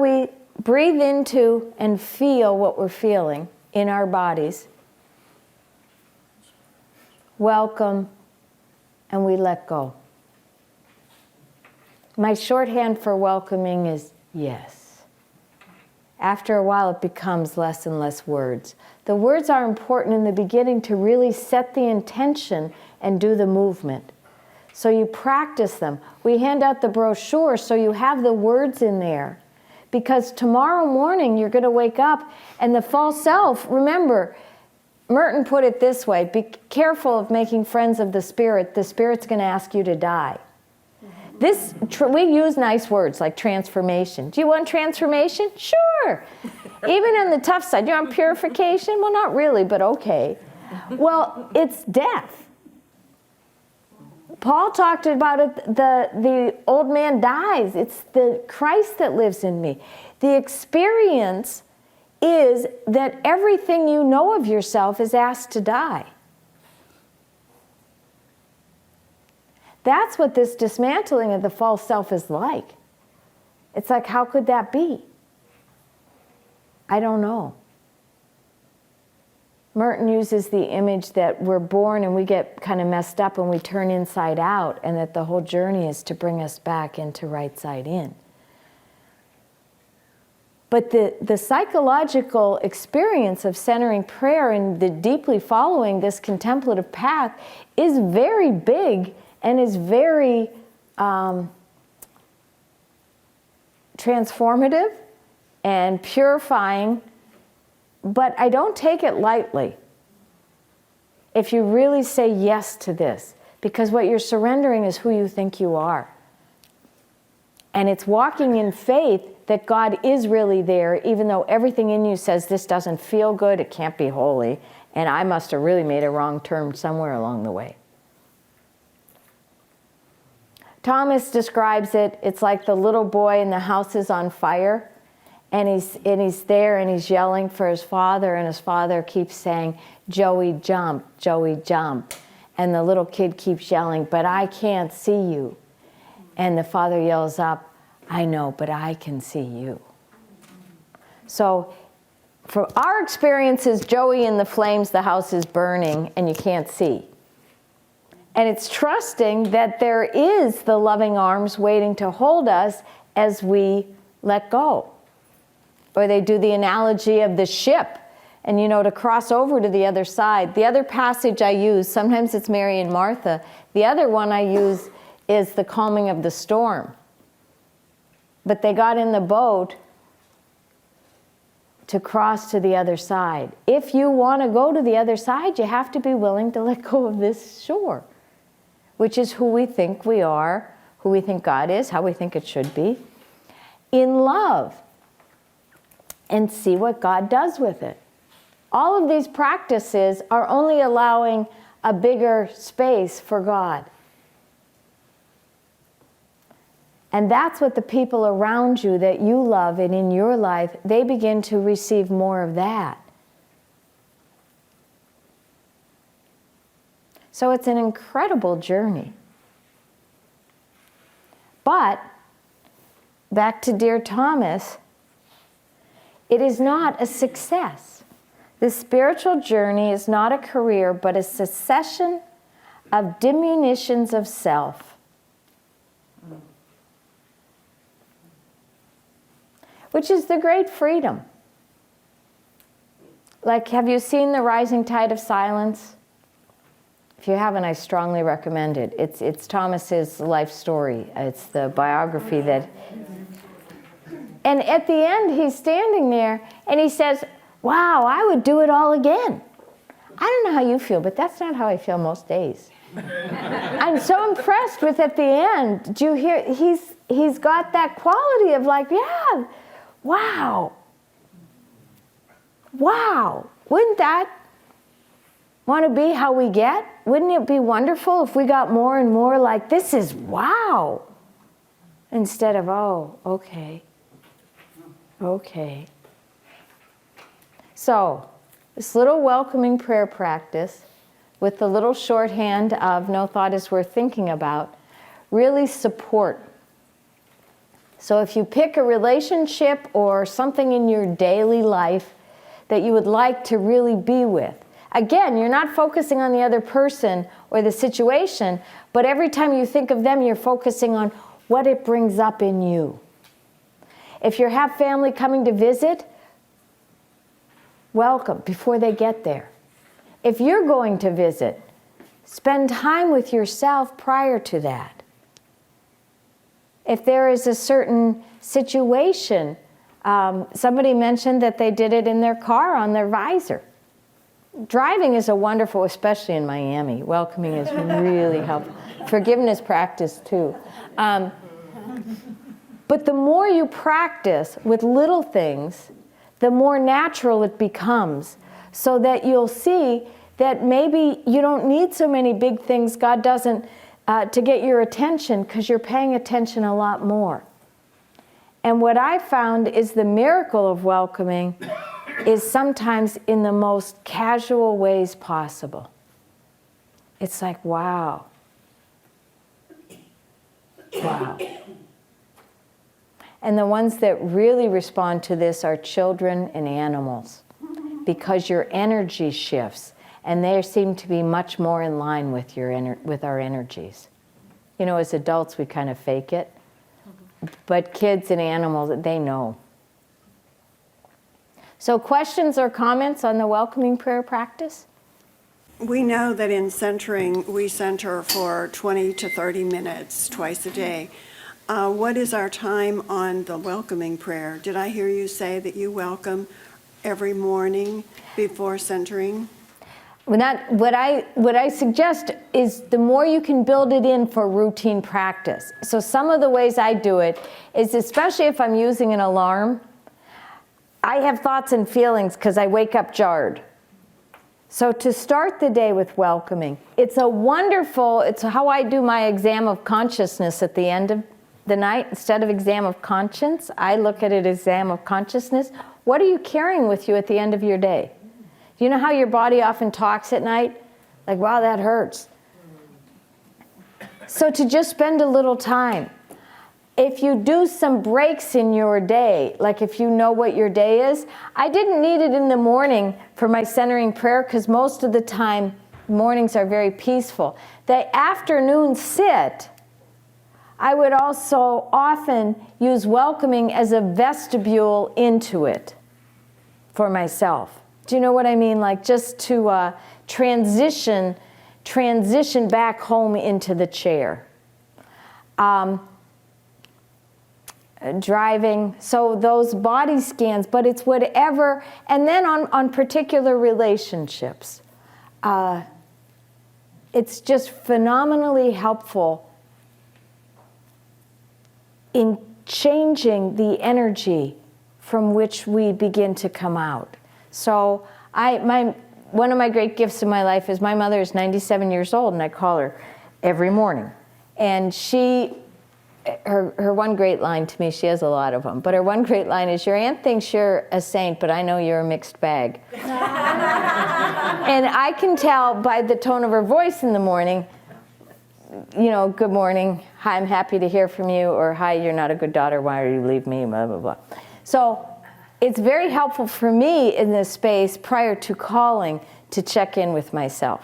We breathe into and feel what we're feeling in our bodies. Welcome, and we let go. My shorthand for welcoming is yes. After a while, it becomes less and less words. The words are important in the beginning to really set the intention and do the movement. So you practice them. We hand out the brochure so you have the words in there. Because tomorrow morning you're going to wake up and the false self, remember, Merton put it this way, be careful of making friends of the spirit. The spirit's going to ask you to die. We use nice words like transformation. Do you want transformation? Sure. Even on the tough side, you want purification? Well, not really, but okay. Well, it's death. Paul talked about it, the old man dies. It's the Christ that lives in me. The experience is that everything you know of yourself is asked to die. That's what this dismantling of the false self is like. It's like, how could that be? I don't know. Merton uses the image that we're born and we get kind of messed up and we turn inside out, and that the whole journey is to bring us back into right side in. But the psychological experience of centering prayer and the deeply following this contemplative path is very big and is very transformative and purifying, but I don't take it lightly if you really say yes to this, because what you're surrendering is who you think you are. And it's walking in faith that God is really there, even though everything in you says this doesn't feel good, it can't be holy, and I must have really made a wrong turn somewhere along the way. Thomas describes it, it's like the little boy and the house is on fire, and he's there and he's yelling for his father, and his father keeps saying, Joey, jump, Joey, jump. And the little kid keeps yelling, but I can't see you. And the father yells up, I know, but I can see you. So from our experiences, Joey in the flames, the house is burning, and you can't see. And it's trusting that there is the loving arms waiting to hold us as we let go. Or they do the analogy of the ship, and to cross over to the other side. The other passage I use, sometimes it's Mary and Martha. The other one I use is the calming of the storm. But they got in the boat to cross to the other side. If you want to go to the other side, you have to be willing to let go of this shore, which is who we think we are, who we think God is, how we think it should be, in love, and see what God does with it. All of these practices are only allowing a bigger space for God. And that's what the people around you that you love and in your life, they begin to receive more of that. So it's an incredible journey. But, back to Dear Thomas, it is not a success. The spiritual journey is not a career, but a succession of diminutions of self. Which is the great freedom. Like, have you seen The Rising Tide of Silence? If you haven't, I strongly recommend it. It's Thomas's life story. It's the biography that... And at the end, he's standing there, and he says, wow, I would do it all again. I don't know how you feel, but that's not how I feel most days. I'm so impressed with at the end. Do you hear? He's got that quality of like, yeah, wow. Wow. Wouldn't that want to be how we get? Wouldn't it be wonderful if we got more and more like, this is wow, instead of, oh, okay. Okay. So, this little welcoming prayer practice with the little shorthand of no thought is worth thinking about really support So if you pick a relationship or something in your daily life that you would like to really be with, again, you're not focusing on the other person or the situation, but every time you think of them, you're focusing on what it brings up in you. If you have family coming to visit, welcome before they get there. If you're going to visit, spend time with yourself prior to that. If there is a certain situation, somebody mentioned that they did it in their car on their visor. Driving is a wonderful, especially in Miami. Welcoming is really helpful. Forgiveness practice too. But the more you practice with little things, the more natural it becomes, so that you'll see that maybe you don't need so many big things. God doesn't to get your attention, because you're paying attention a lot more. And what I found is the miracle of welcoming is sometimes in the most casual ways possible. It's like, wow. Wow. And the ones that really respond to this are children and animals, because your energy shifts, and they seem to be much more in line with with our energies. You know, as adults, we kind of fake it, but kids and animals, they know. So questions or comments on the welcoming prayer practice? We know that in centering, we center for 20 to 30 minutes twice a day. What is our time on the welcoming prayer? Did I hear you say that you welcome every morning before centering? What I suggest is the more you can build it in for routine practice. So some of the ways I do it is, especially if I'm using an alarm, I have thoughts and feelings because I wake up jarred. So to start the day with welcoming, it's how I do my exam of consciousness at the end of the night. Instead of exam of conscience, I look at it as exam of consciousness. What are you carrying with you at the end of your day? You know how your body often talks at night? Like, wow, that hurts. So to just spend a little time. If you do some breaks in your day, like if you know what your day is, I didn't need it in the morning for my centering prayer, because most of the time, mornings are very peaceful. The afternoon sit, I would also often use welcoming as a vestibule into it for myself. Do you know what I mean? Like just to transition back home into the chair. Driving, so those body scans, but it's whatever. And then on particular relationships, it's just phenomenally helpful in changing the energy from which we begin to come out. So one of my great gifts in my life is my mother is 97 years old, and I call her every morning. And her one great line to me, she has a lot of them, but her one great line is, your aunt thinks you're a saint, but I know you're a mixed bag. And I can tell by the tone of her voice in the morning, you know, good morning, hi, I'm happy to hear from you, or hi, you're not a good daughter, why do you leave me, blah, blah, blah. So it's very helpful for me in this space prior to calling to check in with myself,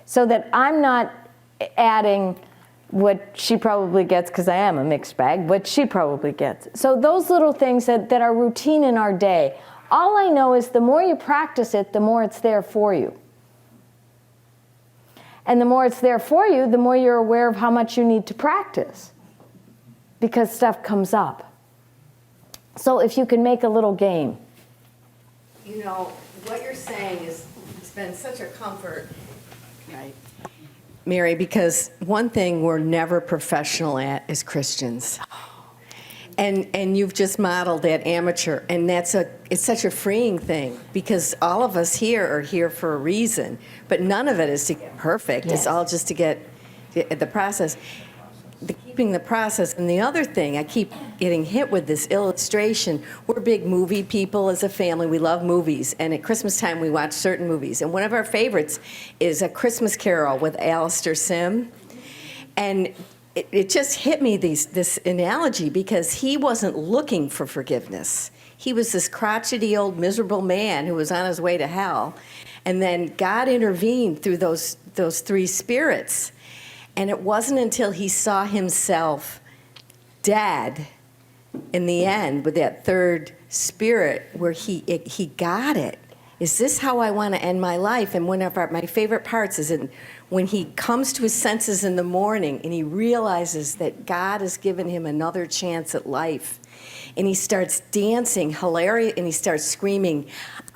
so that I'm not adding what she probably gets, because I am a mixed bag, what she probably gets. So those little things that are routine in our day, all I know is the more you practice it, the more it's there for you. And the more it's there for you, the more you're aware of how much you need to practice, because stuff comes up. So if you can make a little game. You know, what you're saying has been such a comfort, right, Mary, because one thing we're never professional at is Christians. And you've just modeled that amateur, and it's such a freeing thing, because all of us here are here for a reason, but none of it is to get perfect. Yes. It's all just to get the process. Keeping the process. And the other thing, I keep getting hit with this illustration. We're big movie people as a family. We love movies. And at Christmas time, we watch certain movies. And one of our favorites is A Christmas Carol with Alistair Sim. And it just hit me, this analogy, because he wasn't looking for forgiveness. He was this crotchety old miserable man who was on his way to hell. And then God intervened through those three spirits. And it wasn't until he saw himself dead in the end with that third spirit where he got it. Is this how I want to end my life? And one of my favorite parts is when he comes to his senses in the morning and he realizes that God has given him another chance at life. And he starts dancing, hilarious, and he starts screaming,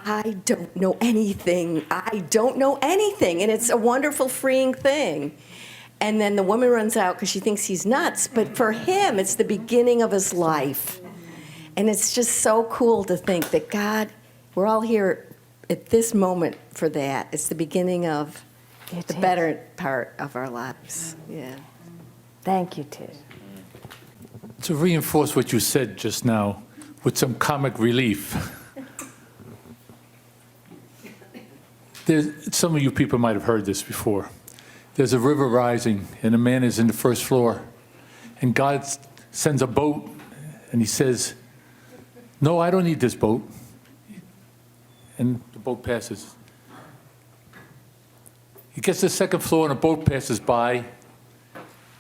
I don't know anything. I don't know anything. And it's a wonderful, freeing thing. And then the woman runs out because she thinks he's nuts. But for him, it's the beginning of his life. And it's just so cool to think that God, we're all here at this moment for that. It's the beginning of the better part of our lives. Yeah. Thank you, Tish. To reinforce what you said just now with some comic relief, some of you people might have heard this before. There's a river rising, and a man is in the first floor, and God sends a boat, and he says, no, I don't need this boat. And the boat passes. He gets to the second floor, and a boat passes by,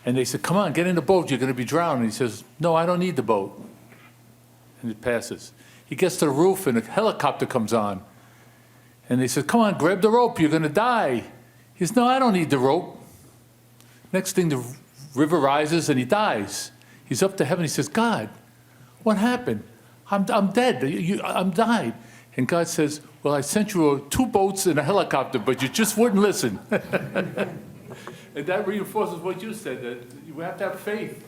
and they said, come on, get in the boat, you're going to be drowned. And he says, no, I don't need the boat. And it passes. He gets to the roof, and a helicopter comes on. And they said, come on, grab the rope, you're going to die. He says, no, I don't need the rope. Next thing, the river rises, and he dies. He's up to heaven. He says, God, what happened? I'm dead. I'm died. And God says, well, I sent you 2 boats and a helicopter, but you just wouldn't listen. And that reinforces what you said, that you have to have faith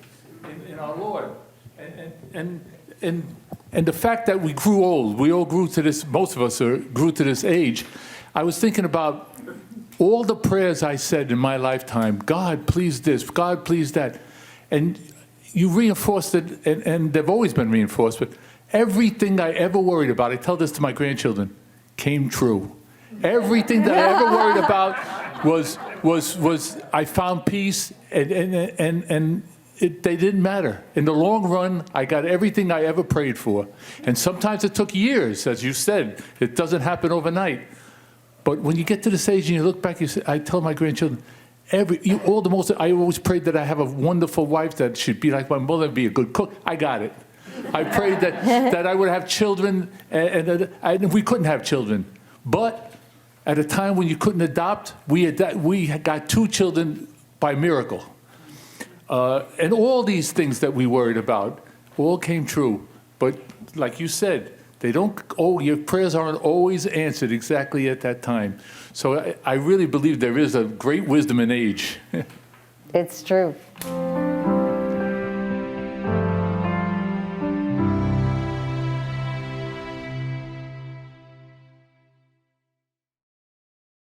in our Lord. And the fact that we grew old, we all grew to this, most of us grew to this age. I was thinking about all the prayers I said in my lifetime, God, please this, God, please that. And you reinforced it, and they've always been reinforced, but everything I ever worried about, I tell this to my grandchildren, came true. Everything that I ever worried about was I found peace, and they didn't matter. In the long run, I got everything I ever prayed for. And sometimes it took years, as you said. It doesn't happen overnight. But when you get to this age and you look back, you say, I tell my grandchildren, I always prayed that I have a wonderful wife that should be like my mother and be a good cook. I got it. I prayed that I would have children, and we couldn't have children. But at a time when you couldn't adopt, we got 2 children by miracle. And all these things that we worried about all came true. But like you said, your prayers aren't always answered exactly at that time. So I really believe there is a great wisdom in age. It's true.